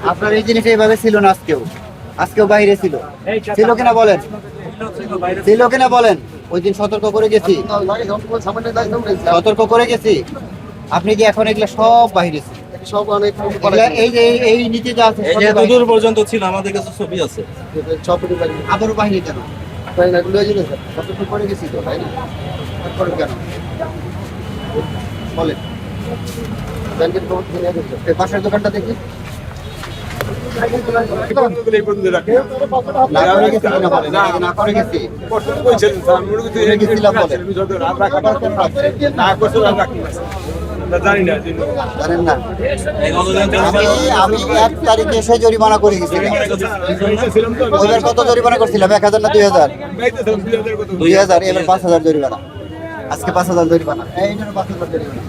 আপনার এই জিনিসটা এইভাবে ছিল না, আজকেও বাইরে ছিল কিনা বলেন, ছিল কিনা বলেন? ওই দিন সতর্ক করে গেছি, আপনি কি এখন এগুলো সব বাইরে ছিল? এই নীতি যা আছে দূর পর্যন্ত ছিল, আমাদের কাছে ছবি আছে। আবারও বাহিনী কেন সতর্ক করে গেছি তো, তাই না? তারপরে কেন বলেন? পাশের দোকানটা দেখি জানি না, জানেন না? আমি 1 তারিখে এসে জরিমানা করে গেছিলাম। ওইবার কত জরিমানা করছিলাম? 1000 না 2000? 2000। এবার 5000 জরিমানা, আজকে 5000 জরিমানা। এই জন্য 5000 জরিমানা।